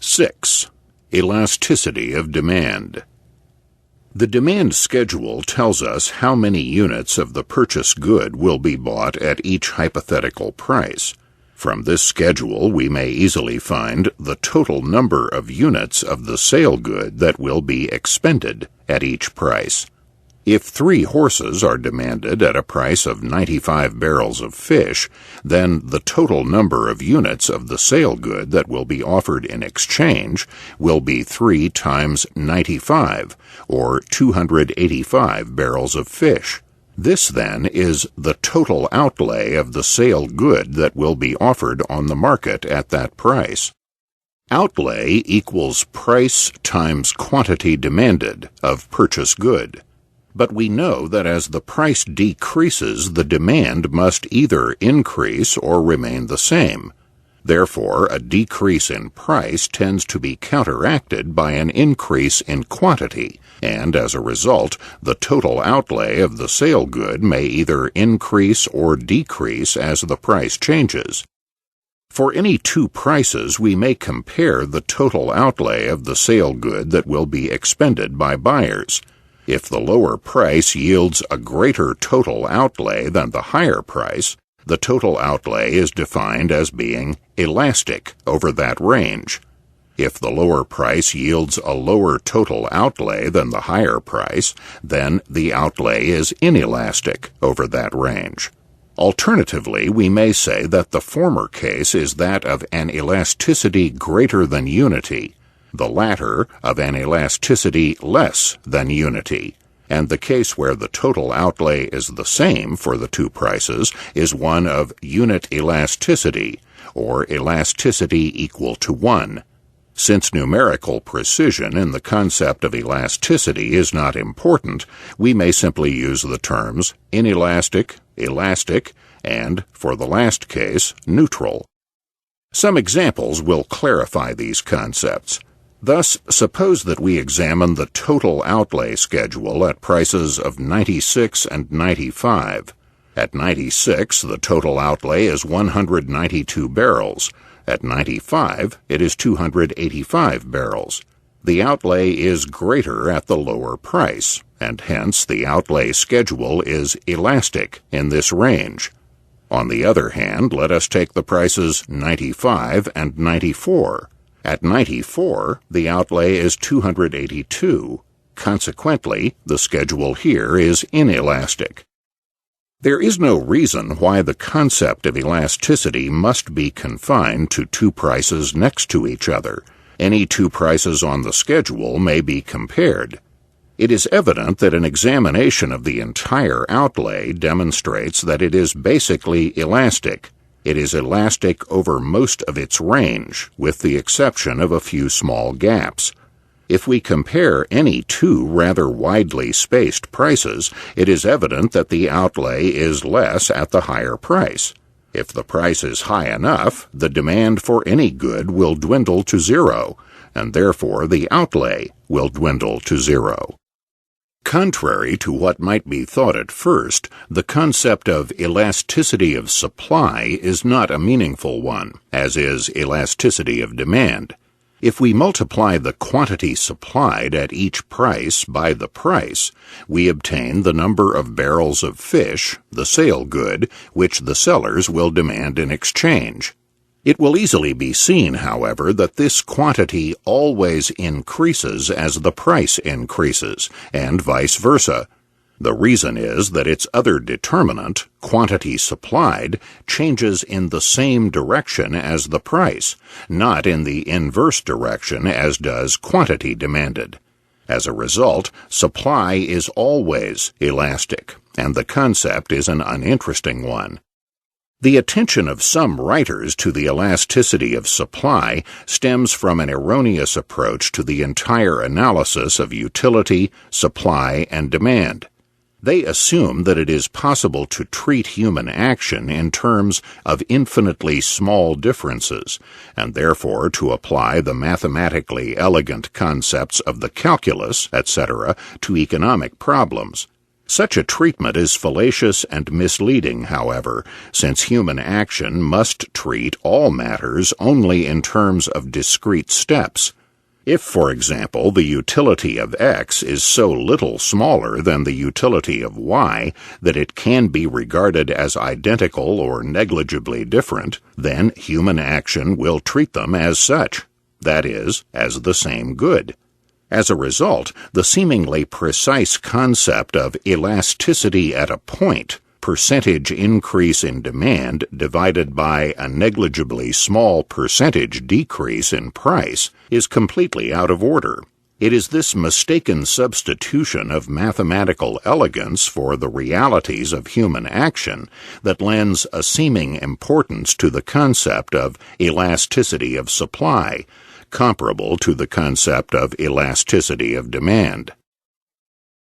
6. Elasticity of demand. The demand schedule tells us how many units of the purchased good will be bought at each hypothetical price. From this schedule, we may easily find the total number of units of the sale good that will be expended at each price. If 3 horses are demanded at a price of 95 barrels of fish, then the total number of units of the sale good that will be offered in exchange will be 3 times 95, or 285 barrels of fish. This, then, is the total outlay of the sale good that will be offered on the market at that price. Outlay equals price times quantity demanded of purchased good. But we know that as the price decreases, the demand must either increase or remain the same. Therefore, a decrease in price tends to be counteracted by an increase in quantity, and as a result, the total outlay of the sale good may either increase or decrease as the price changes. For any 2 prices, we may compare the total outlay of the sale good that will be expended by buyers. If the lower price yields a greater total outlay than the higher price, the total outlay is defined as being elastic over that range. If the lower price yields a lower total outlay than the higher price, then the outlay is inelastic over that range. Alternatively, we may say that the former case is that of an elasticity greater than unity, the latter of an elasticity less than unity, and the case where the total outlay is the same for the 2 prices is one of unit elasticity, or elasticity equal to 1. Since numerical precision in the concept of elasticity is not important, we may simply use the terms inelastic, elastic, and, for the last case, neutral. Some examples will clarify these concepts. Thus, suppose that we examine the total outlay schedule at prices of 96 and 95. At 96, the total outlay is 192 barrels. At 95, it is 285 barrels. The outlay is greater at the lower price, and hence the outlay schedule is elastic in this range. On the other hand, let us take the prices 95 and 94. At 94, the outlay is 282. Consequently, the schedule here is inelastic. There is no reason why the concept of elasticity must be confined to 2 prices next to each other. Any 2 prices on the schedule may be compared. It is evident that an examination of the entire outlay demonstrates that it is basically elastic. It is elastic over most of its range, with the exception of a few small gaps. If we compare any 2 rather widely spaced prices, it is evident that the outlay is less at the higher price. If the price is high enough, the demand for any good will dwindle to 0, and therefore the outlay will dwindle to 0. Contrary to what might be thought at first, the concept of elasticity of supply is not a meaningful one, as is elasticity of demand. If we multiply the quantity supplied at each price by the price, we obtain the number of barrels of fish, the sale good, which the sellers will demand in exchange. It will easily be seen, however, that this quantity always increases as the price increases, and vice versa. The reason is that its other determinant, quantity supplied, changes in the same direction as the price, not in the inverse direction as does quantity demanded. As a result, supply is always elastic, and the concept is an uninteresting one. The attention of some writers to the elasticity of supply stems from an erroneous approach to the entire analysis of utility, supply, and demand. They assume that it is possible to treat human action in terms of infinitely small differences, and therefore to apply the mathematically elegant concepts of the calculus, etc., to economic problems. Such a treatment is fallacious and misleading, however, since human action must treat all matters only in terms of discrete steps. If, for example, the utility of X is so little smaller than the utility of Y that it can be regarded as identical or negligibly different, then human action will treat them as such, that is, as the same good. As a result, the seemingly precise concept of elasticity at a point, percentage increase in demand divided by a negligibly small percentage decrease in price, is completely out of order. It is this mistaken substitution of mathematical elegance for the realities of human action that lends a seeming importance to the concept of elasticity of supply, comparable to the concept of elasticity of demand.